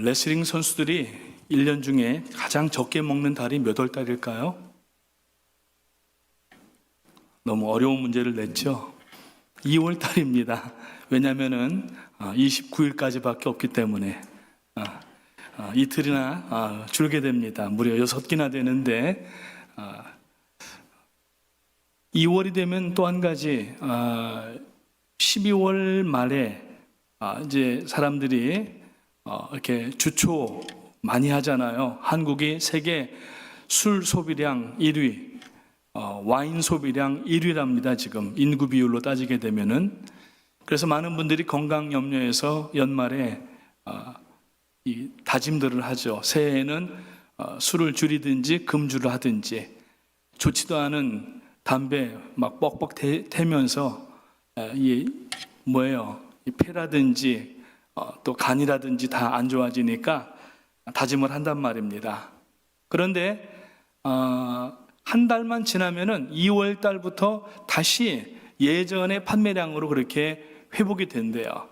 레슬링 선수들이 1년 중에 가장 적게 먹는 달이 몇 월 달일까요? 너무 어려운 문제를 냈죠. 2월 달입니다. 왜냐하면 29일까지밖에 없기 때문에 이틀이나 줄게 됩니다. 무려 6끼나 되는데 2월이 되면 또 한 가지 12월 말에 이제 사람들이 이렇게 주초 많이 하잖아요. 한국이 세계 술 소비량 1위, 와인 소비량 1위랍니다. 지금 인구 비율로 따지게 되면은. 그래서 많은 분들이 건강 염려해서 연말에 이 다짐들을 하죠. 새해에는 술을 줄이든지 금주를 하든지, 좋지도 않은 담배 막 뻑뻑 태면서 이 폐라든지 또 간이라든지 다 안 좋아지니까 다짐을 한단 말입니다. 그런데 한 달만 지나면은 2월 달부터 다시 예전의 판매량으로 그렇게 회복이 된대요.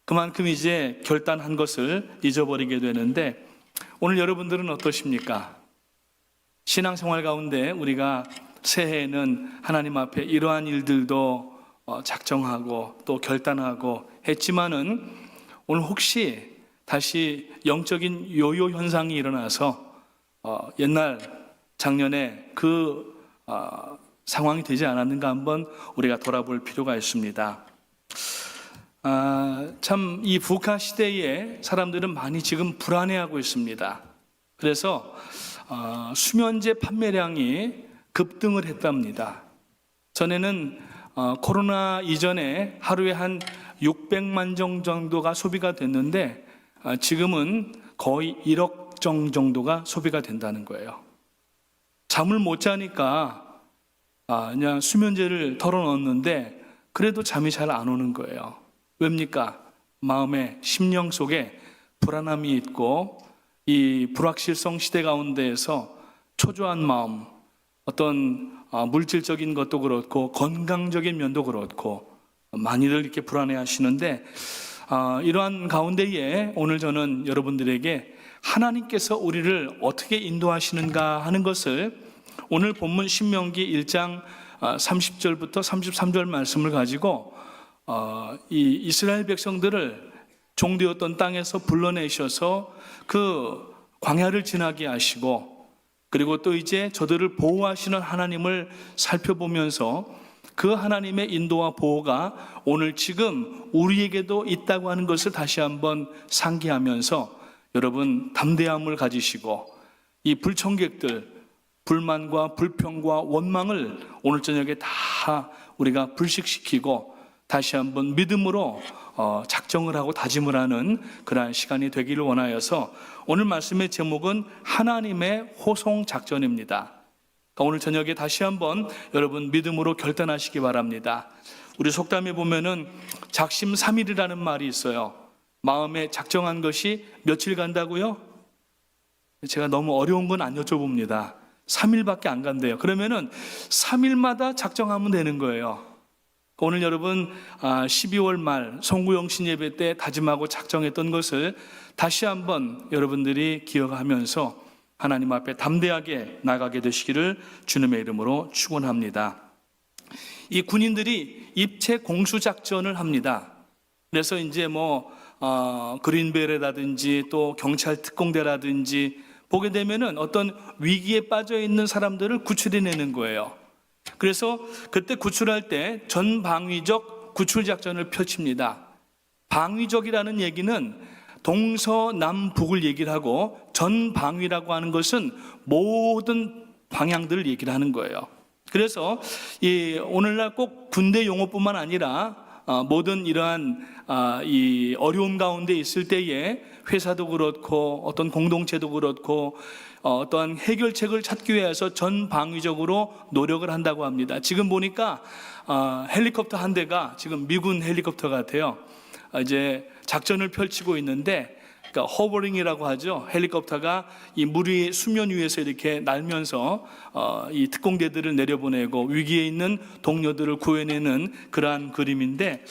그만큼 이제 결단한 것을 잊어버리게 되는데, 오늘 여러분들은 어떠십니까? 신앙생활 가운데 우리가 새해에는 하나님 앞에 이러한 일들도 작정하고 또 결단하고 했지만은, 오늘 혹시 다시 영적인 요요 현상이 일어나서 옛날 작년에 그 상황이 되지 않았는가 한번 우리가 돌아볼 필요가 있습니다. 참 이 북한 시대에 사람들은 많이 지금 불안해하고 있습니다. 그래서 수면제 판매량이 급등을 했답니다. 전에는 코로나 이전에 하루에 한 600만 정 정도가 소비가 됐는데 지금은 거의 1억 정 정도가 소비가 된다는 거예요. 잠을 못 자니까 그냥 수면제를 털어넣었는데 그래도 잠이 잘 안 오는 거예요. 왜입니까? 마음에 심령 속에 불안함이 있고, 이 불확실성 시대 가운데에서 초조한 마음, 어떤 물질적인 것도 그렇고 건강적인 면도 그렇고 많이들 이렇게 불안해 하시는데, 이러한 가운데에 오늘 저는 여러분들에게 하나님께서 우리를 어떻게 인도하시는가 하는 것을 오늘 본문 신명기 1장 30절부터 33절 말씀을 가지고 이 이스라엘 백성들을 종되었던 땅에서 불러내셔서 그 광야를 지나게 하시고, 그리고 또 이제 저들을 보호하시는 하나님을 살펴보면서 그 하나님의 인도와 보호가 오늘 지금 우리에게도 있다고 하는 것을 다시 한번 상기하면서 여러분 담대함을 가지시고 이 불청객들 불만과 불평과 원망을 오늘 저녁에 다 우리가 불식시키고 다시 한번 믿음으로 작정을 하고 다짐을 하는 그러한 시간이 되기를 원하여서 오늘 말씀의 제목은 하나님의 호송 작전입니다. 오늘 저녁에 다시 한번 여러분 믿음으로 결단하시기 바랍니다. 우리 속담에 보면은 작심삼일이라는 말이 있어요. 마음에 작정한 것이 며칠 간다고요? 제가 너무 어려운 건 안 여쭤봅니다. 3일밖에 안 간대요. 그러면은 3일마다 작정하면 되는 거예요. 오늘 여러분 12월 말 송구영신 예배 때 다짐하고 작정했던 것을 다시 한번 여러분들이 기억하면서 하나님 앞에 담대하게 나가게 되시기를 주님의 이름으로 축원합니다. 이 군인들이 입체 공수 작전을 합니다. 그래서 이제 그린벨이라든지 또 경찰 특공대라든지 보게 되면은 어떤 위기에 빠져 있는 사람들을 구출해내는 거예요. 그래서 그때 구출할 때 전방위적 구출 작전을 펼칩니다. 방위적이라는 얘기는 동서남북을 얘기를 하고, 전방위라고 하는 것은 모든 방향들을 얘기를 하는 거예요. 그래서 이 오늘날 꼭 군대 용어뿐만 아니라 모든 이러한 이 어려움 가운데 있을 때에 회사도 그렇고 어떤 공동체도 그렇고 어떠한 해결책을 찾기 위해서 전방위적으로 노력을 한다고 합니다. 지금 보니까 헬리콥터 한 대가 지금 미군 헬리콥터 같아요. 이제 작전을 펼치고 있는데, 그러니까 호버링이라고 하죠. 헬리콥터가 이 물 위 수면 위에서 이렇게 날면서 이 특공대들을 내려보내고 위기에 있는 동료들을 구해내는 그러한 그림인데,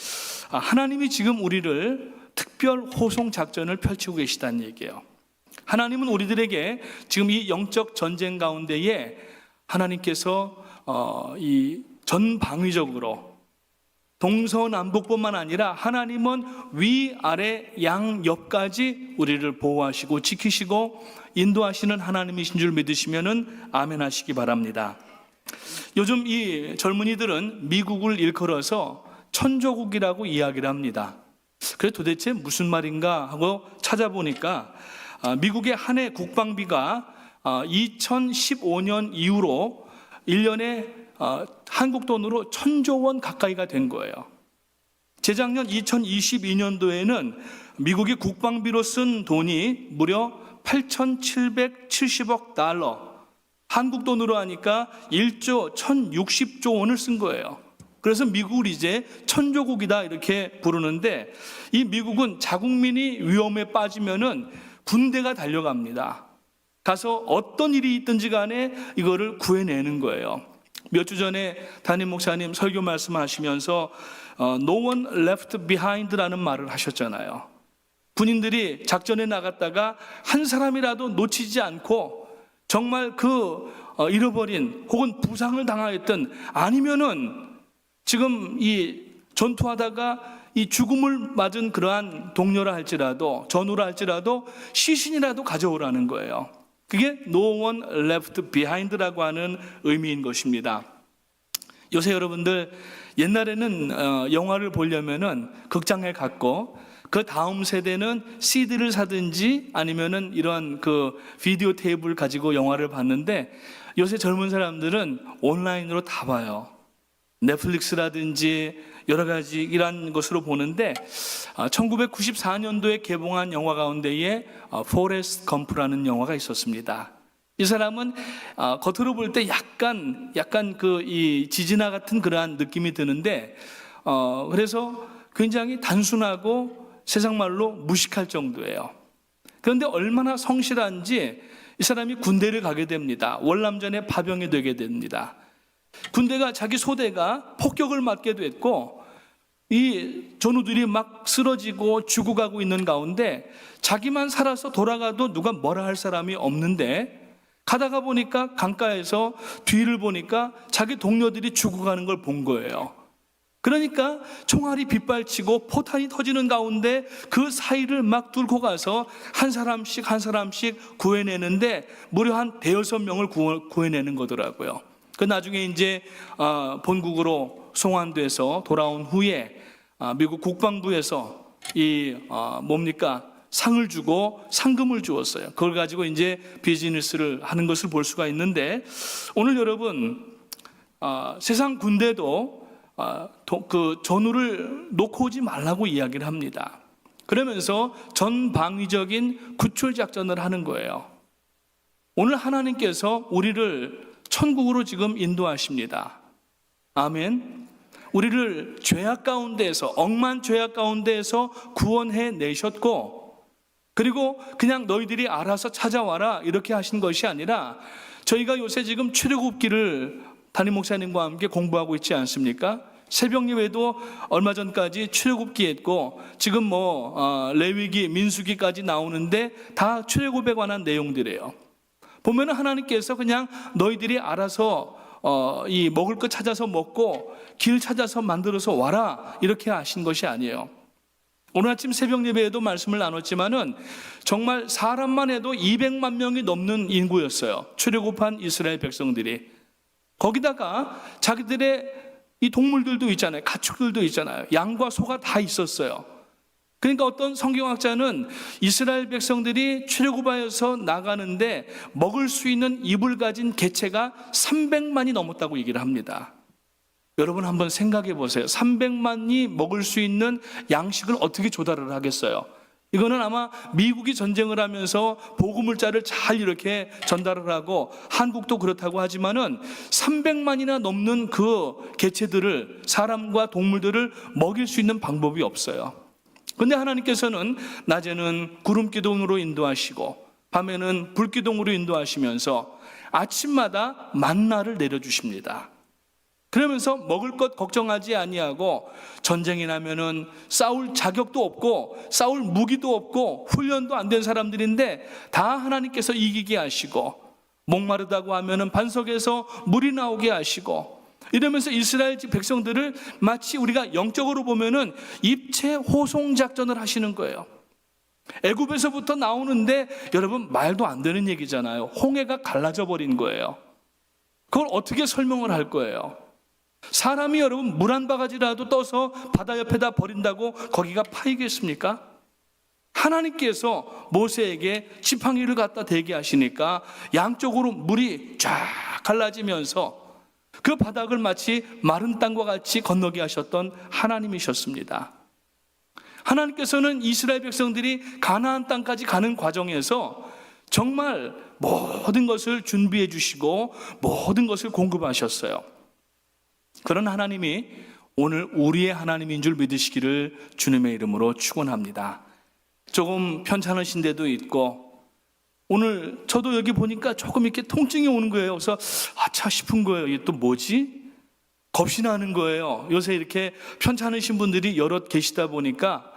하나님이 지금 우리를 특별 호송 작전을 펼치고 계시다는 얘기예요. 하나님은 우리들에게 지금 이 영적 전쟁 가운데에 하나님께서 이 전방위적으로 동서남북뿐만 아니라 하나님은 위아래 양옆까지 우리를 보호하시고 지키시고 인도하시는 하나님이신 줄 믿으시면 아멘 하시기 바랍니다. 요즘 이 젊은이들은 미국을 일컬어서 천조국이라고 이야기를 합니다. 그래 도대체 무슨 말인가 하고 찾아보니까 미국의 한 해 국방비가 2015년 이후로 1년에 한국 돈으로 1,000조 원 가까이가 된 거예요. 재작년 2022년도에는 미국이 국방비로 쓴 돈이 무려 8,770억 달러, 한국 돈으로 하니까 1조 1,060조 원을 쓴 거예요. 그래서 미국을 이제 천조국이다 이렇게 부르는데, 이 미국은 자국민이 위험에 빠지면은 군대가 달려갑니다. 가서 어떤 일이 있든지 간에 이거를 구해내는 거예요. 몇 주 전에 담임 목사님 설교 말씀하시면서 No one left behind라는 말을 하셨잖아요. 군인들이 작전에 나갔다가 한 사람이라도 놓치지 않고 정말 잃어버린 혹은 부상을 당하였던, 아니면은 지금 이 전투하다가 이 죽음을 맞은 그러한 동료라 할지라도, 전우라 할지라도 시신이라도 가져오라는 거예요. 그게 No one left behind라고 하는 의미인 것입니다. 요새 여러분들 옛날에는 영화를 보려면은 극장에 갔고, 그 다음 세대는 CD를 사든지 아니면은 이런 비디오 테이프를 가지고 영화를 봤는데, 요새 젊은 사람들은 온라인으로 다 봐요. 넷플릭스라든지 여러 가지 이런 것으로 보는데, 1994년도에 개봉한 영화 가운데에 포레스트 검프라는 영화가 있었습니다. 이 사람은 겉으로 볼 때 약간 이 지지나 같은 그러한 느낌이 드는데, 그래서 굉장히 단순하고 세상 말로 무식할 정도예요. 그런데 얼마나 성실한지 이 사람이 군대를 가게 됩니다. 월남전에 파병이 되게 됩니다. 군대가, 자기 소대가 폭격을 맞게 됐고 이 전우들이 막 쓰러지고 죽어가고 있는 가운데 자기만 살아서 돌아가도 누가 뭐라 할 사람이 없는데, 가다가 보니까 강가에서 뒤를 보니까 자기 동료들이 죽어가는 걸 본 거예요. 그러니까 총알이 빗발치고 포탄이 터지는 가운데 그 사이를 막 뚫고 가서 한 사람씩 구해내는데 무려 한 5-6명을 구해내는 거더라고요. 그 나중에 이제 본국으로 송환돼서 돌아온 후에 미국 국방부에서 상을 주고 상금을 주었어요. 그걸 가지고 이제 비즈니스를 하는 것을 볼 수가 있는데, 오늘 여러분 세상 군대도 그 전우를 놓고 오지 말라고 이야기를 합니다. 그러면서 전방위적인 구출 작전을 하는 거예요. 오늘 하나님께서 우리를 천국으로 지금 인도하십니다. 아멘. 우리를 죄악 가운데에서, 억만 죄악 가운데에서 구원해 내셨고, 그리고 그냥 너희들이 알아서 찾아와라 이렇게 하신 것이 아니라, 저희가 요새 지금 출애굽기를 담임 목사님과 함께 공부하고 있지 않습니까? 새벽 예배도 얼마 전까지 출애굽기 했고, 지금 레위기, 민수기까지 나오는데 다 출애굽에 관한 내용들이에요. 보면은 하나님께서 그냥 너희들이 알아서 이 먹을 것 찾아서 먹고 길 찾아서 만들어서 와라 이렇게 하신 것이 아니에요. 오늘 아침 새벽 예배에도 말씀을 나눴지만은 정말 사람만 해도 200만 명이 넘는 인구였어요. 출애굽한 이스라엘 백성들이. 거기다가 자기들의 이 동물들도 있잖아요. 가축들도 있잖아요. 양과 소가 다 있었어요. 그러니까 어떤 성경학자는 이스라엘 백성들이 출애굽하여서 나가는데 먹을 수 있는 입을 가진 개체가 300만이 넘었다고 얘기를 합니다. 여러분 한번 생각해 보세요. 300만이 먹을 수 있는 양식을 어떻게 조달을 하겠어요? 이거는 아마 미국이 전쟁을 하면서 보급물자를 잘 이렇게 전달을 하고, 한국도 그렇다고 하지만은 300만이나 넘는 그 개체들을, 사람과 동물들을 먹일 수 있는 방법이 없어요. 근데 하나님께서는 낮에는 구름 기둥으로 인도하시고 밤에는 불 기둥으로 인도하시면서 아침마다 만나를 내려주십니다. 그러면서 먹을 것 걱정하지 아니하고 전쟁이 나면은 싸울 자격도 없고 싸울 무기도 없고 훈련도 안 된 사람들인데 다 하나님께서 이기게 하시고, 목마르다고 하면은 반석에서 물이 나오게 하시고, 이러면서 이스라엘 백성들을 마치 우리가 영적으로 보면은 입체 호송 작전을 하시는 거예요. 애굽에서부터 나오는데 여러분 말도 안 되는 얘기잖아요. 홍해가 갈라져 버린 거예요. 그걸 어떻게 설명을 할 거예요? 사람이 여러분 물 한 바가지라도 떠서 바다 옆에다 버린다고 거기가 파이겠습니까? 하나님께서 모세에게 지팡이를 갖다 대게 하시니까 양쪽으로 물이 쫙 갈라지면서 그 바닥을 마치 마른 땅과 같이 건너게 하셨던 하나님이셨습니다. 하나님께서는 이스라엘 백성들이 가나안 땅까지 가는 과정에서 정말 모든 것을 준비해 주시고 모든 것을 공급하셨어요. 그런 하나님이 오늘 우리의 하나님인 줄 믿으시기를 주님의 이름으로 축원합니다. 조금 편찮으신 데도 있고, 오늘 저도 여기 보니까 조금 이렇게 통증이 오는 거예요. 그래서 아차 싶은 거예요. 이게 또 뭐지? 겁이 나는 거예요. 요새 이렇게 편찮으신 분들이 여럿 계시다 보니까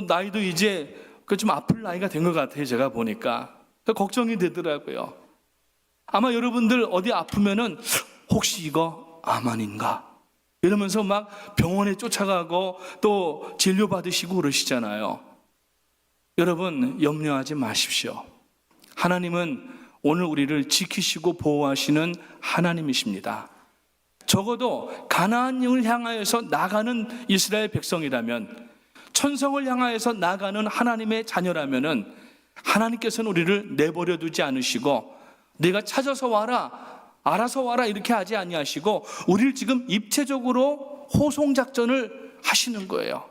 나이도 이제 좀 아플 나이가 된 것 같아요. 제가 보니까 걱정이 되더라고요. 아마 여러분들 어디 아프면은 혹시 이거 암 아닌가? 이러면서 막 병원에 쫓아가고 또 진료 받으시고 그러시잖아요. 여러분 염려하지 마십시오. 하나님은 오늘 우리를 지키시고 보호하시는 하나님이십니다. 적어도 가나안을 향하여서 나가는 이스라엘 백성이라면, 천성을 향하여서 나가는 하나님의 자녀라면은 하나님께서는 우리를 내버려 두지 않으시고 네가 찾아서 와라, 알아서 와라 이렇게 하지 아니하시고 우리를 지금 입체적으로 호송 작전을 하시는 거예요.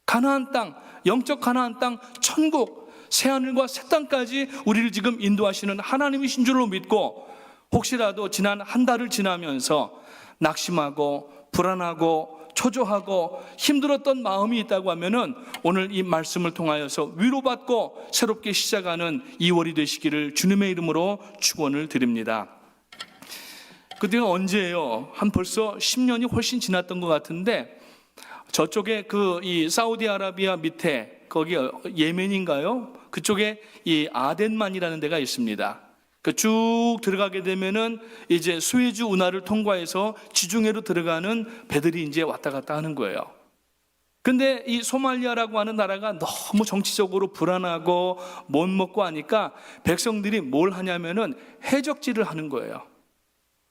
가나안 땅, 영적 가나안 땅, 천국, 새하늘과 새 땅까지 우리를 지금 인도하시는 하나님이신 줄로 믿고, 혹시라도 지난 한 달을 지나면서 낙심하고 불안하고 초조하고 힘들었던 마음이 있다고 하면은 오늘 이 말씀을 통하여서 위로받고 새롭게 시작하는 2월이 되시기를 주님의 이름으로 축원을 드립니다. 그때가 언제예요? 한 벌써 10년이 훨씬 지났던 것 같은데, 저쪽에 이 사우디아라비아 밑에 거기 예멘인가요? 그쪽에 이 아덴만이라는 데가 있습니다. 쭉 들어가게 되면은 이제 수에즈 운하를 통과해서 지중해로 들어가는 배들이 이제 왔다 갔다 하는 거예요. 근데 이 소말리아라고 하는 나라가 너무 정치적으로 불안하고 못 먹고 하니까 백성들이 뭘 하냐면은 해적질을 하는 거예요.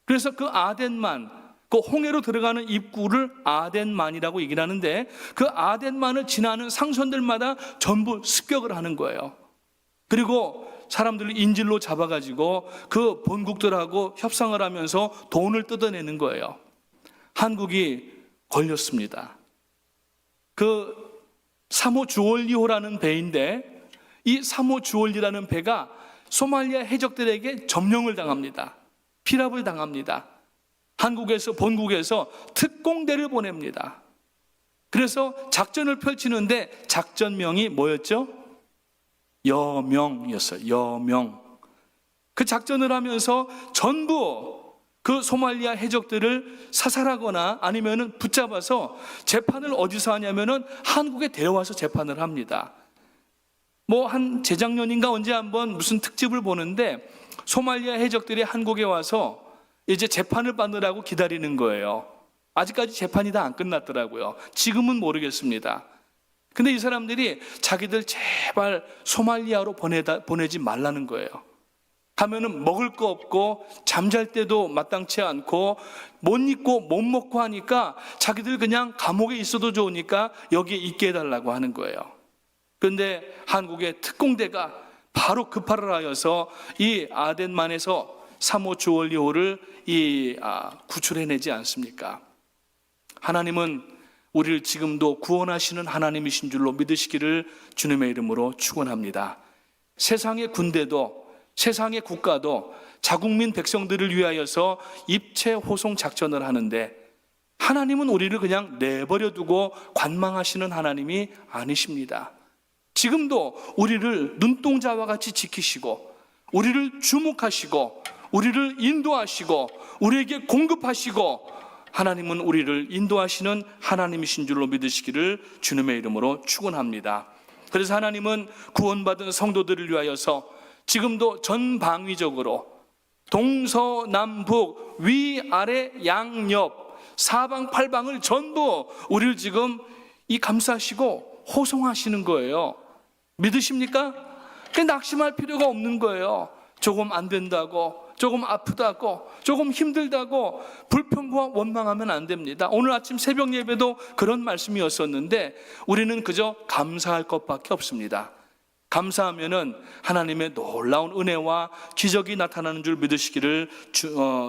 그래서 그 아덴만, 그 홍해로 들어가는 입구를 아덴만이라고 얘기를 하는데, 그 아덴만을 지나는 상선들마다 전부 습격을 하는 거예요. 그리고 사람들을 인질로 잡아가지고 그 본국들하고 협상을 하면서 돈을 뜯어내는 거예요. 한국이 걸렸습니다. 그 사모 주올리호라는 배인데, 이 사모 주올리라는 배가 소말리아 해적들에게 점령을 당합니다. 피랍을 당합니다. 한국에서, 본국에서 특공대를 보냅니다. 그래서 작전을 펼치는데 작전명이 뭐였죠? 여명이었어요. 여명. 그 작전을 하면서 전부 그 소말리아 해적들을 사살하거나 아니면은 붙잡아서 재판을 어디서 하냐면은 한국에 데려와서 재판을 합니다. 한 재작년인가 언제 한번 무슨 특집을 보는데 소말리아 해적들이 한국에 와서 이제 재판을 받느라고 기다리는 거예요. 아직까지 재판이 다 안 끝났더라고요. 지금은 모르겠습니다. 근데 이 사람들이 자기들 제발 소말리아로 보내지 말라는 거예요. 가면은 먹을 거 없고 잠잘 때도 마땅치 않고 못 입고 못 먹고 하니까 자기들 그냥 감옥에 있어도 좋으니까 여기에 있게 해달라고 하는 거예요. 그런데 한국의 특공대가 바로 급발을 하여서 이 아덴만에서 사모 주올리호를 구출해내지 않습니까? 하나님은 우리를 지금도 구원하시는 하나님이신 줄로 믿으시기를 주님의 이름으로 축원합니다. 세상의 군대도 세상의 국가도 자국민 백성들을 위하여서 입체 호송 작전을 하는데, 하나님은 우리를 그냥 내버려 두고 관망하시는 하나님이 아니십니다. 지금도 우리를 눈동자와 같이 지키시고 우리를 주목하시고 우리를 인도하시고 우리에게 공급하시고 하나님은 우리를 인도하시는 하나님이신 줄로 믿으시기를 주님의 이름으로 축원합니다. 그래서 하나님은 구원받은 성도들을 위하여서 지금도 전방위적으로 동서남북 위아래 양옆 사방팔방을 전부 우리를 지금 감싸시고 호송하시는 거예요. 믿으십니까? 낙심할 필요가 없는 거예요. 조금 안 된다고, 조금 아프다고, 조금 힘들다고 불평과 원망하면 안 됩니다. 오늘 아침 새벽 예배도 그런 말씀이었었는데 우리는 그저 감사할 것밖에 없습니다. 감사하면은 하나님의 놀라운 은혜와 기적이 나타나는 줄 믿으시기를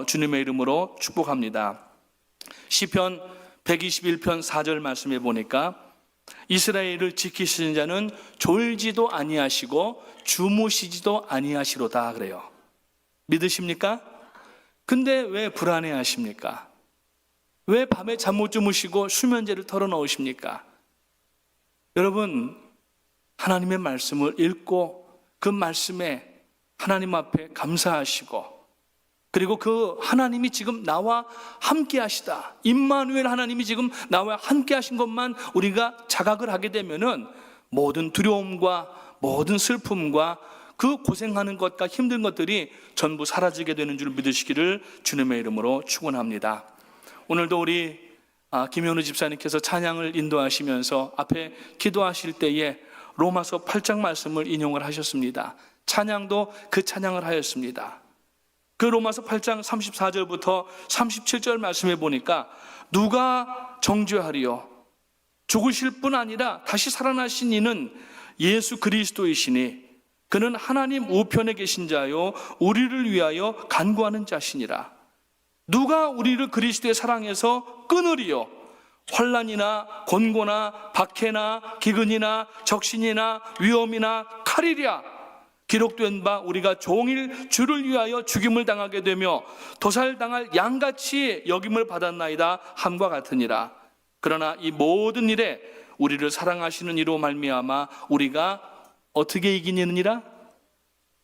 주님의 이름으로 축복합니다. 시편 121편 4절 말씀해 보니까 이스라엘을 지키시는 자는 졸지도 아니하시고 주무시지도 아니하시로다 그래요. 믿으십니까? 근데 왜 불안해하십니까? 왜 밤에 잠 못 주무시고 수면제를 털어놓으십니까? 여러분, 하나님의 말씀을 읽고 그 말씀에 하나님 앞에 감사하시고 그리고 그 하나님이 지금 나와 함께 하시다, 임마누엘 하나님이 지금 나와 함께 하신 것만 우리가 자각을 하게 되면은 모든 두려움과 모든 슬픔과 그 고생하는 것과 힘든 것들이 전부 사라지게 되는 줄 믿으시기를 주님의 이름으로 축원합니다. 오늘도 우리 김현우 집사님께서 찬양을 인도하시면서 앞에 기도하실 때에 로마서 8장 말씀을 인용을 하셨습니다. 찬양도 그 찬양을 하였습니다. 그 로마서 8장 34절부터 37절 말씀해 보니까 누가 정죄하리요? 죽으실 뿐 아니라 다시 살아나신 이는 예수 그리스도이시니 그는 하나님 우편에 계신 자요 우리를 위하여 간구하는 자시니라. 누가 우리를 그리스도의 사랑에서 끊으리요? 환난이나 곤고나 박해나 기근이나 적신이나 위험이나 칼이랴. 기록된 바 우리가 종일 주를 위하여 죽임을 당하게 되며 도살당할 양같이 여김을 받았나이다 함과 같으니라. 그러나 이 모든 일에 우리를 사랑하시는 이로 말미암아 우리가 어떻게 이기느니라?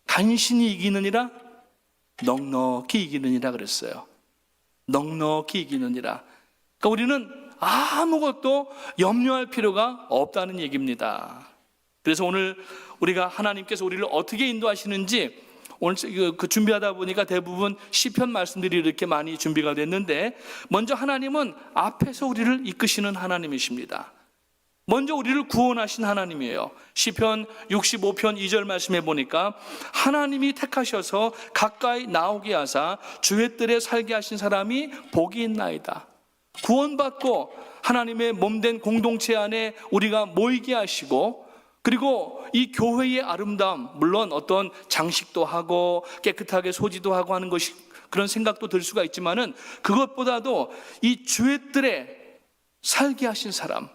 간신히 이기느니라? 넉넉히 이기느니라 그랬어요. 넉넉히 이기느니라. 그러니까 우리는 아무것도 염려할 필요가 없다는 얘기입니다. 그래서 오늘 우리가 하나님께서 우리를 어떻게 인도하시는지 오늘 그 준비하다 보니까 대부분 시편 말씀들이 이렇게 많이 준비가 됐는데 먼저 하나님은 앞에서 우리를 이끄시는 하나님이십니다. 먼저 우리를 구원하신 하나님이에요. 시편 65편 2절 말씀해 보니까 하나님이 택하셔서 가까이 나오게 하사 주의 뜰에 살게 하신 사람이 복이 있나이다. 구원받고 하나님의 몸된 공동체 안에 우리가 모이게 하시고 그리고 이 교회의 아름다움, 물론 어떤 장식도 하고 깨끗하게 소지도 하고 하는 것이 그런 생각도 들 수가 있지만은 그것보다도 이 주의 뜰에 살게 하신 사람,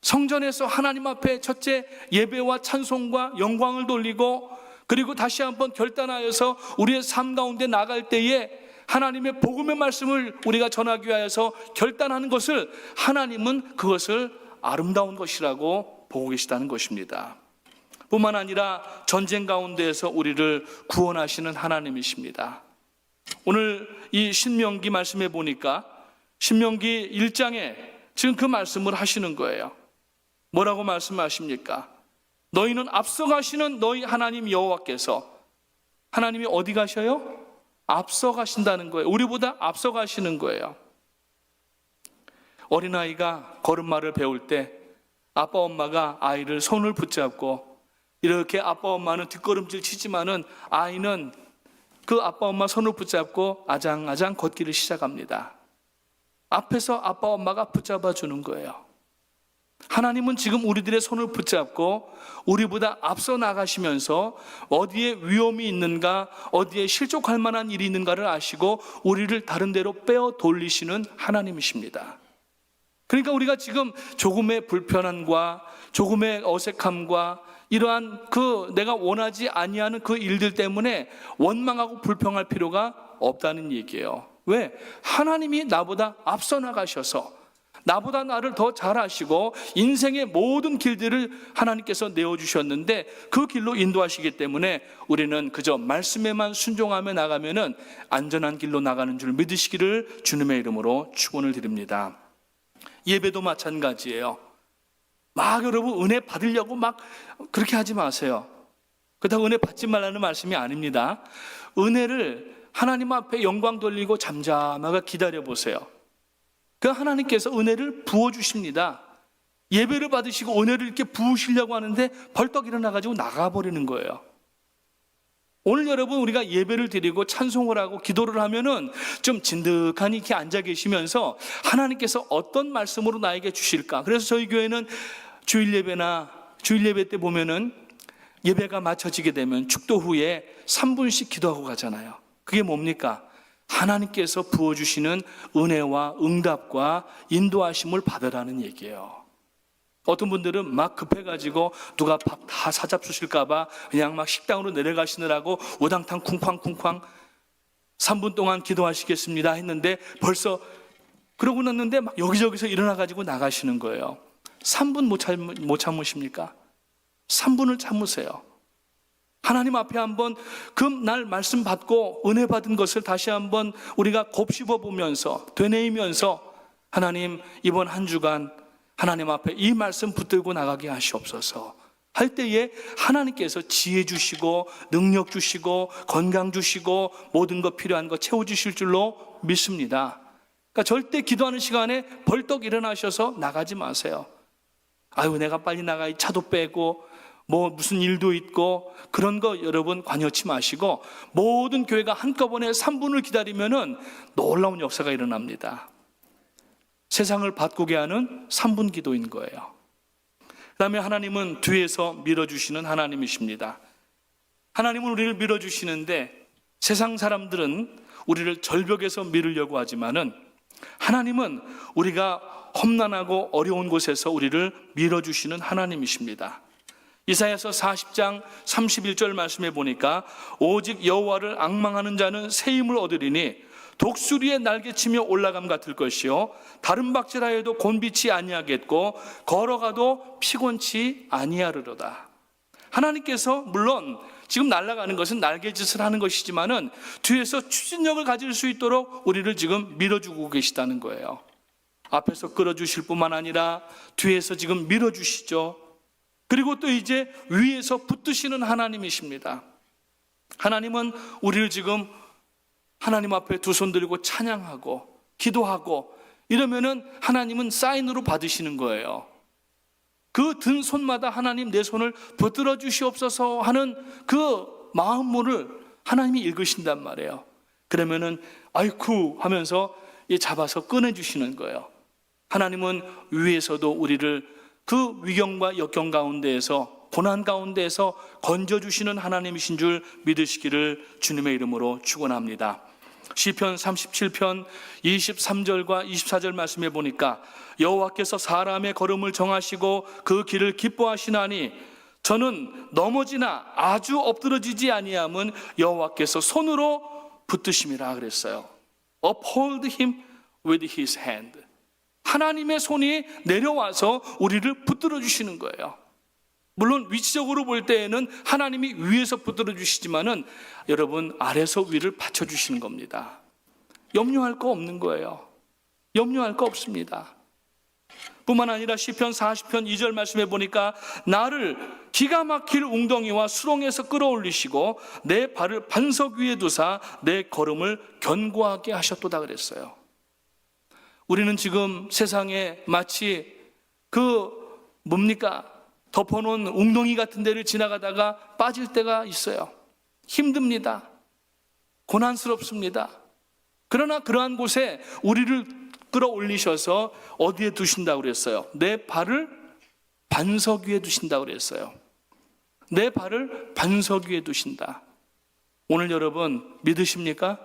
성전에서 하나님 앞에 첫째 예배와 찬송과 영광을 돌리고 그리고 다시 한번 결단하여서 우리의 삶 가운데 나갈 때에 하나님의 복음의 말씀을 우리가 전하기 위하여서 결단하는 것을 하나님은 그것을 아름다운 것이라고 보고 계시다는 것입니다. 뿐만 아니라 전쟁 가운데에서 우리를 구원하시는 하나님이십니다. 오늘 이 신명기 말씀해 보니까 신명기 1장에 지금 그 말씀을 하시는 거예요. 뭐라고 말씀하십니까? 너희는 앞서가시는 너희 하나님 여호와께서, 하나님이 어디 가셔요? 앞서가신다는 거예요. 우리보다 앞서가시는 거예요. 어린아이가 걸음마를 배울 때 아빠 엄마가 아이를 손을 붙잡고 이렇게 아빠 엄마는 뒷걸음질 치지만은 아이는 그 아빠 엄마 손을 붙잡고 아장아장 걷기를 시작합니다. 앞에서 아빠 엄마가 붙잡아 주는 거예요. 하나님은 지금 우리들의 손을 붙잡고 우리보다 앞서 나가시면서 어디에 위험이 있는가, 어디에 실족할 만한 일이 있는가를 아시고 우리를 다른 데로 빼어 돌리시는 하나님이십니다. 그러니까 우리가 지금 조금의 불편함과 조금의 어색함과 이러한 그 내가 원하지 아니하는 그 일들 때문에 원망하고 불평할 필요가 없다는 얘기예요. 왜? 하나님이 나보다 앞서 나가셔서 나보다 나를 더 잘 아시고 인생의 모든 길들을 하나님께서 내어주셨는데 그 길로 인도하시기 때문에 우리는 그저 말씀에만 순종하며 나가면은 안전한 길로 나가는 줄 믿으시기를 주님의 이름으로 축원을 드립니다. 예배도 마찬가지예요. 막 여러분 은혜 받으려고 막 그렇게 하지 마세요. 그렇다고 은혜 받지 말라는 말씀이 아닙니다. 은혜를 하나님 앞에 영광 돌리고 잠잠하게 기다려 보세요. 그 하나님께서 은혜를 부어주십니다. 예배를 받으시고 은혜를 이렇게 부으시려고 하는데 벌떡 일어나가지고 나가버리는 거예요. 오늘 여러분 우리가 예배를 드리고 찬송을 하고 기도를 하면은 좀 진득하니 이렇게 앉아 계시면서 하나님께서 어떤 말씀으로 나에게 주실까? 그래서 저희 교회는 주일 예배 때 보면은 예배가 마쳐지게 되면 축도 후에 3분씩 기도하고 가잖아요. 그게 뭡니까? 하나님께서 부어주시는 은혜와 응답과 인도하심을 받으라는 얘기예요. 어떤 분들은 막 급해가지고 누가 밥 다 사잡수실까봐 그냥 막 식당으로 내려가시느라고 우당탕 쿵쾅쿵쾅 3분 동안 기도하시겠습니다 했는데 벌써 그러고 났는데 막 여기저기서 일어나가지고 나가시는 거예요. 3분 못 참으십니까? 3분을 참으세요. 하나님 앞에 한번 그 날 말씀 받고 은혜 받은 것을 다시 한번 우리가 곱씹어 보면서 되뇌이면서 하나님 이번 한 주간 하나님 앞에 이 말씀 붙들고 나가게 하시옵소서 할 때에 하나님께서 지혜 주시고 능력 주시고 건강 주시고 모든 것 필요한 거 채워주실 줄로 믿습니다. 그러니까 절대 기도하는 시간에 벌떡 일어나셔서 나가지 마세요. 아유 내가 빨리 나가 차도 빼고 뭐 무슨 일도 있고 그런 거 여러분 관여치 마시고 모든 교회가 한꺼번에 3분을 기다리면은 놀라운 역사가 일어납니다. 세상을 바꾸게 하는 3분 기도인 거예요. 그 다음에 하나님은 뒤에서 밀어주시는 하나님이십니다. 하나님은 우리를 밀어주시는데 세상 사람들은 우리를 절벽에서 밀으려고 하지만은 하나님은 우리가 험난하고 어려운 곳에서 우리를 밀어주시는 하나님이십니다. 이사야서 40장 31절 말씀에 보니까 오직 여호와를 앙망하는 자는 새 힘을 얻으리니 독수리의 날개치며 올라감 같을 것이요 다른 박질하여도 곤비치 아니하겠고 걸어가도 피곤치 아니하리로다. 하나님께서 물론 지금 날아가는 것은 날개짓을 하는 것이지만은 뒤에서 추진력을 가질 수 있도록 우리를 지금 밀어주고 계시다는 거예요. 앞에서 끌어주실 뿐만 아니라 뒤에서 지금 밀어주시죠. 그리고 또 이제 위에서 붙드시는 하나님이십니다. 하나님은 우리를 지금 하나님 앞에 두 손 들고 찬양하고 기도하고 이러면은 하나님은 사인으로 받으시는 거예요. 그 든 손마다 하나님 내 손을 붙들어 주시옵소서 하는 그 마음모를 하나님이 읽으신단 말이에요. 그러면은 아이쿠 하면서 잡아서 꺼내주시는 거예요. 하나님은 위에서도 우리를 그 위경과 역경 가운데에서 고난 가운데에서 건져주시는 하나님이신 줄 믿으시기를 주님의 이름으로 축원합니다. 시편 37편 23절과 24절 말씀에 보니까 여호와께서 사람의 걸음을 정하시고 그 길을 기뻐하시나니 저는 넘어지나 아주 엎드러지지 아니함은 여호와께서 손으로 붙드심이라 그랬어요. Uphold him with his hand. 하나님의 손이 내려와서 우리를 붙들어 주시는 거예요. 물론 위치적으로 볼 때에는 하나님이 위에서 붙들어 주시지만은 여러분 아래서 위를 받쳐 주시는 겁니다. 염려할 거 없는 거예요. 염려할 거 없습니다. 뿐만 아니라 시편 40편 2절 말씀에 보니까 나를 기가 막힐 웅덩이와 수렁에서 끌어올리시고 내 발을 반석 위에 두사 내 걸음을 견고하게 하셨도다 그랬어요. 우리는 지금 세상에 마치 덮어놓은 웅덩이 같은 데를 지나가다가 빠질 때가 있어요. 힘듭니다. 고난스럽습니다. 그러나 그러한 곳에 우리를 끌어올리셔서 어디에 두신다고 그랬어요? 내 발을 반석 위에 두신다고 그랬어요. 내 발을 반석 위에 두신다. 오늘 여러분 믿으십니까?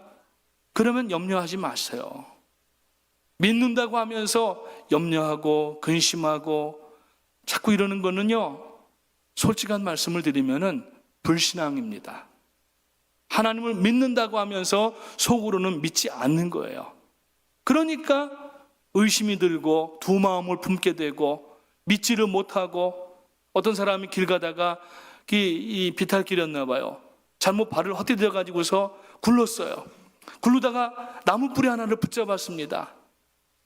그러면 염려하지 마세요. 믿는다고 하면서 염려하고 근심하고 자꾸 이러는 거는요, 솔직한 말씀을 드리면은 불신앙입니다. 하나님을 믿는다고 하면서 속으로는 믿지 않는 거예요. 그러니까 의심이 들고 두 마음을 품게 되고 믿지를 못하고, 어떤 사람이 길 가다가 이 비탈길이었나 봐요. 잘못 발을 헛디뎌 가지고서 굴렀어요. 굴르다가 나무 뿌리 하나를 붙잡았습니다.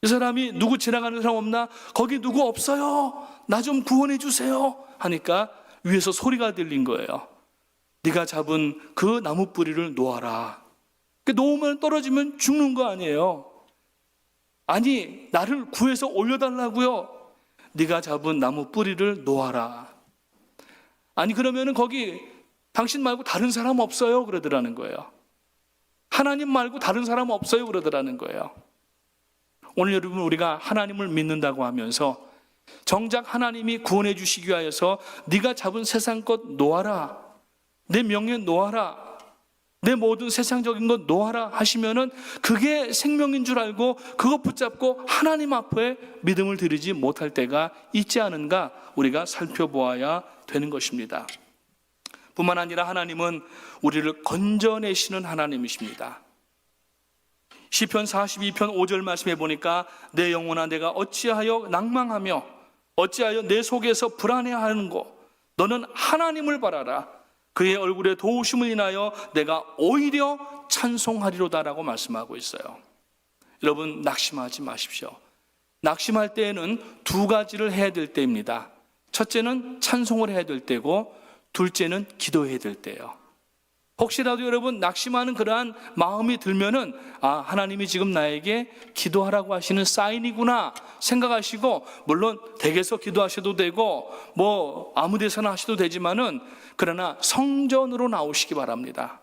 이 사람이 누구 지나가는 사람 없나? 거기 누구 없어요. 나 좀 구원해 주세요 하니까 위에서 소리가 들린 거예요. 네가 잡은 그 나무 뿌리를 놓아라. 놓으면 떨어지면 죽는 거 아니에요. 아니, 나를 구해서 올려달라고요. 네가 잡은 나무 뿌리를 놓아라. 아니, 그러면은 거기 당신 말고 다른 사람 없어요 그러더라는 거예요. 하나님 말고 다른 사람 없어요 그러더라는 거예요. 오늘 여러분, 우리가 하나님을 믿는다고 하면서 정작 하나님이 구원해 주시기 위하여서 네가 잡은 세상 것 놓아라, 내 명예 놓아라, 내 모든 세상적인 것 놓아라 하시면은 그게 생명인 줄 알고 그것 붙잡고 하나님 앞에 믿음을 드리지 못할 때가 있지 않은가 우리가 살펴보아야 되는 것입니다. 뿐만 아니라 하나님은 우리를 건져내시는 하나님이십니다. 시편 42편 5절 말씀해 보니까 내 영혼아 내가 어찌하여 낭망하며 어찌하여 내 속에서 불안해하는고, 너는 하나님을 바라라. 그의 얼굴에 도우심을 인하여 내가 오히려 찬송하리로다라고 말씀하고 있어요. 여러분, 낙심하지 마십시오. 낙심할 때에는 두 가지를 해야 될 때입니다. 첫째는 찬송을 해야 될 때고, 둘째는 기도해야 될 때예요. 혹시라도 여러분 낙심하는 그러한 마음이 들면은 하나님이 지금 나에게 기도하라고 하시는 사인이구나 생각하시고, 물론 댁에서 기도하셔도 되고 뭐 아무 데서나 하셔도 되지만은, 그러나 성전으로 나오시기 바랍니다.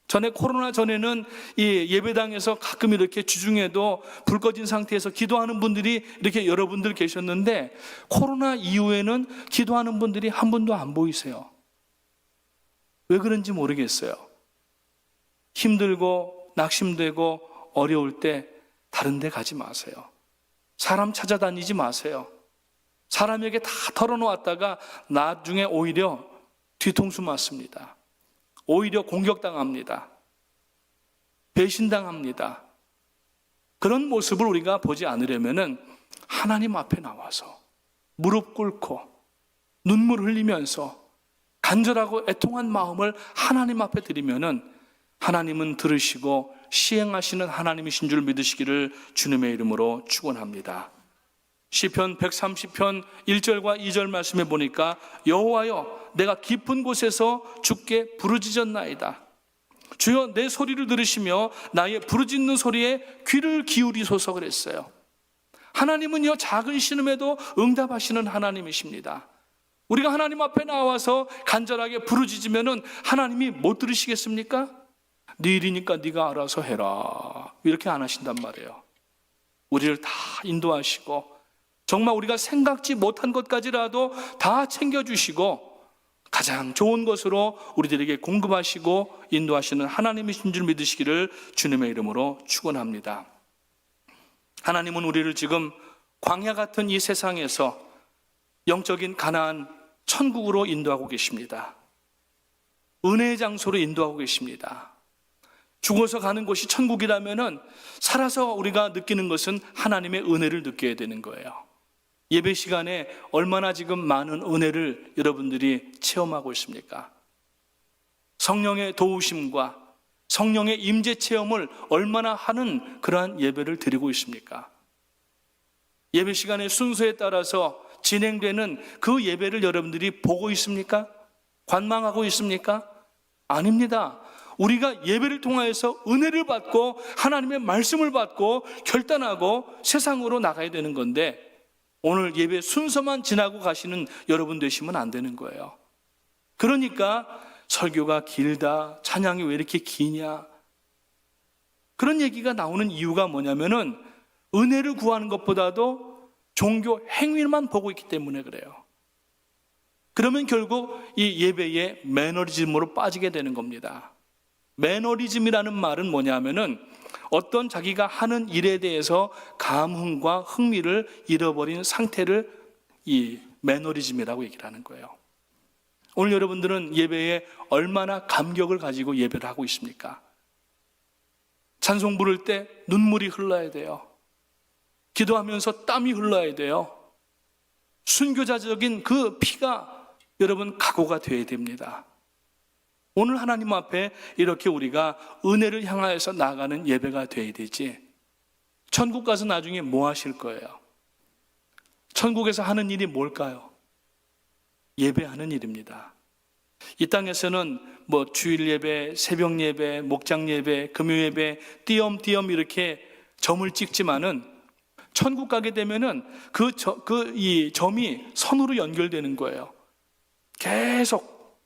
전에 코로나 전에는 이 예배당에서 가끔 이렇게 주중에도 불 꺼진 상태에서 기도하는 분들이 이렇게 여러분들 계셨는데, 코로나 이후에는 기도하는 분들이 한 분도 안 보이세요. 왜 그런지 모르겠어요. 힘들고 낙심되고 어려울 때 다른 데 가지 마세요. 사람 찾아다니지 마세요. 사람에게 다 털어놓았다가 나중에 오히려 뒤통수 맞습니다. 오히려 공격당합니다. 배신당합니다. 그런 모습을 우리가 보지 않으려면은 하나님 앞에 나와서 무릎 꿇고 눈물 흘리면서 간절하고 애통한 마음을 하나님 앞에 드리면은 하나님은 들으시고 시행하시는 하나님이신 줄 믿으시기를 주님의 이름으로 축원합니다. 시편 130편 1절과 2절 말씀에 보니까 여호와여 내가 깊은 곳에서 주께 부르짖었나이다. 주여 내 소리를 들으시며 나의 부르짖는 소리에 귀를 기울이소서 그랬어요. 하나님은요 작은 신음에도 응답하시는 하나님이십니다. 우리가 하나님 앞에 나와서 간절하게 부르짖으면은 하나님이 못 들으시겠습니까? 네 일이니까 네가 알아서 해라 이렇게 안 하신단 말이에요. 우리를 다 인도하시고 정말 우리가 생각지 못한 것까지라도 다 챙겨주시고 가장 좋은 것으로 우리들에게 공급하시고 인도하시는 하나님이신 줄 믿으시기를 주님의 이름으로 축원합니다. 하나님은 우리를 지금 광야 같은 이 세상에서 영적인 가나안 천국으로 인도하고 계십니다. 은혜의 장소로 인도하고 계십니다. 죽어서 가는 곳이 천국이라면은 살아서 우리가 느끼는 것은 하나님의 은혜를 느껴야 되는 거예요. 예배 시간에 얼마나 지금 많은 은혜를 여러분들이 체험하고 있습니까? 성령의 도우심과 성령의 임재 체험을 얼마나 하는 그러한 예배를 드리고 있습니까? 예배 시간의 순서에 따라서 진행되는 그 예배를 여러분들이 보고 있습니까? 관망하고 있습니까? 아닙니다. 우리가 예배를 통하여서 은혜를 받고 하나님의 말씀을 받고 결단하고 세상으로 나가야 되는 건데, 오늘 예배 순서만 지나고 가시는 여러분 되시면 안 되는 거예요. 그러니까 설교가 길다, 찬양이 왜 이렇게 기냐, 그런 얘기가 나오는 이유가 뭐냐면은 은혜를 구하는 것보다도 종교 행위만 보고 있기 때문에 그래요. 그러면 결국 이 예배의 매너리즘으로 빠지게 되는 겁니다. 매너리즘이라는 말은 뭐냐면은 어떤 자기가 하는 일에 대해서 감흥과 흥미를 잃어버린 상태를 이 매너리즘이라고 얘기를 하는 거예요. 오늘 여러분들은 예배에 얼마나 감격을 가지고 예배를 하고 있습니까? 찬송 부를 때 눈물이 흘러야 돼요. 기도하면서 땀이 흘러야 돼요. 순교자적인 그 피가 여러분 각오가 되어야 됩니다. 오늘 하나님 앞에 이렇게 우리가 은혜를 향하여서 나아가는 예배가 되어야 되지. 천국 가서 나중에 뭐 하실 거예요? 천국에서 하는 일이 뭘까요? 예배하는 일입니다. 이 땅에서는 뭐 주일 예배, 새벽 예배, 목장 예배, 금요 예배 띄엄띄엄 이렇게 점을 찍지만은 천국 가게 되면은 이 점이 선으로 연결되는 거예요. 계속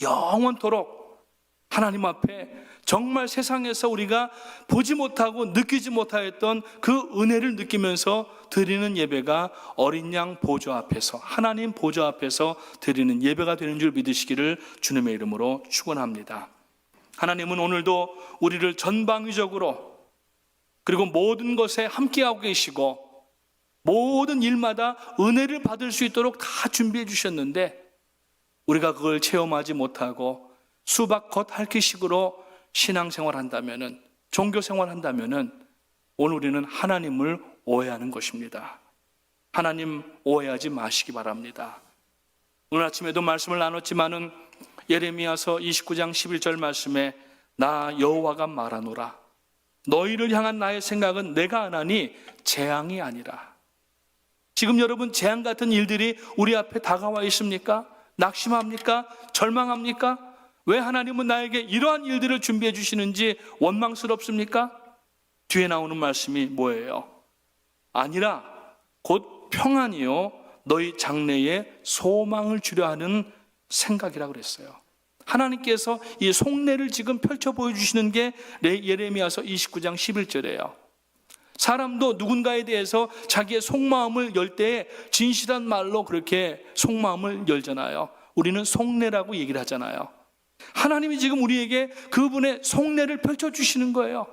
영원토록 하나님 앞에 정말 세상에서 우리가 보지 못하고 느끼지 못하였던 그 은혜를 느끼면서 드리는 예배가 어린 양 보좌 앞에서, 하나님 보좌 앞에서 드리는 예배가 되는 줄 믿으시기를 주님의 이름으로 축원합니다. 하나님은 오늘도 우리를 전방위적으로 그리고 모든 것에 함께하고 계시고 모든 일마다 은혜를 받을 수 있도록 다 준비해 주셨는데 우리가 그걸 체험하지 못하고 수박 겉핥기식으로 신앙생활 한다면은, 종교생활 한다면은 오늘 우리는 하나님을 오해하는 것입니다. 하나님 오해하지 마시기 바랍니다. 오늘 아침에도 말씀을 나눴지만은 예레미야서 29장 11절 말씀에 나 여호와가 말하노라 너희를 향한 나의 생각은 내가 안하니 재앙이 아니라. 지금 여러분 재앙 같은 일들이 우리 앞에 다가와 있습니까? 낙심합니까? 절망합니까? 왜 하나님은 나에게 이러한 일들을 준비해 주시는지 원망스럽습니까? 뒤에 나오는 말씀이 뭐예요? 아니라 곧 평안이요 너희 장래에 소망을 주려 하는 생각이라고 그랬어요. 하나님께서 이 속내를 지금 펼쳐 보여주시는 게 예레미야서 29장 11절이에요. 사람도 누군가에 대해서 자기의 속마음을 열 때에 진실한 말로 그렇게 속마음을 열잖아요. 우리는 속내라고 얘기를 하잖아요. 하나님이 지금 우리에게 그분의 속내를 펼쳐주시는 거예요.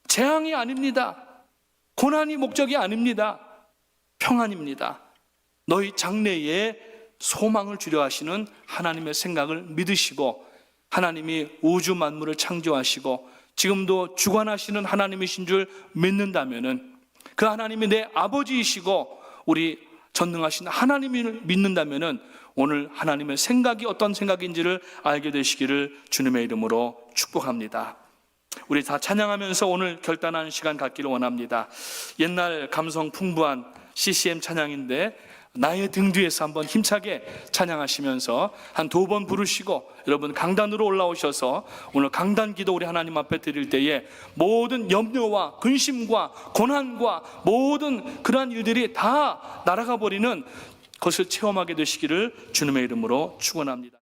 재앙이 아닙니다. 고난이 목적이 아닙니다. 평안입니다. 너희 장래에 소망을 주려 하시는 하나님의 생각을 믿으시고 하나님이 우주 만물을 창조하시고 지금도 주관하시는 하나님이신 줄 믿는다면은 그 하나님이 내 아버지이시고 우리 전능하신 하나님을 믿는다면은 오늘 하나님의 생각이 어떤 생각인지를 알게 되시기를 주님의 이름으로 축복합니다. 우리 다 찬양하면서 오늘 결단하는 시간 갖기를 원합니다. 옛날 감성 풍부한 CCM 찬양인데 나의 등 뒤에서 한번 힘차게 찬양하시면서 한 2번 부르시고 여러분 강단으로 올라오셔서 오늘 강단 기도 우리 하나님 앞에 드릴 때에 모든 염려와 근심과 고난과 모든 그러한 일들이 다 날아가 버리는 것을 체험하게 되시기를 주님의 이름으로 축원합니다.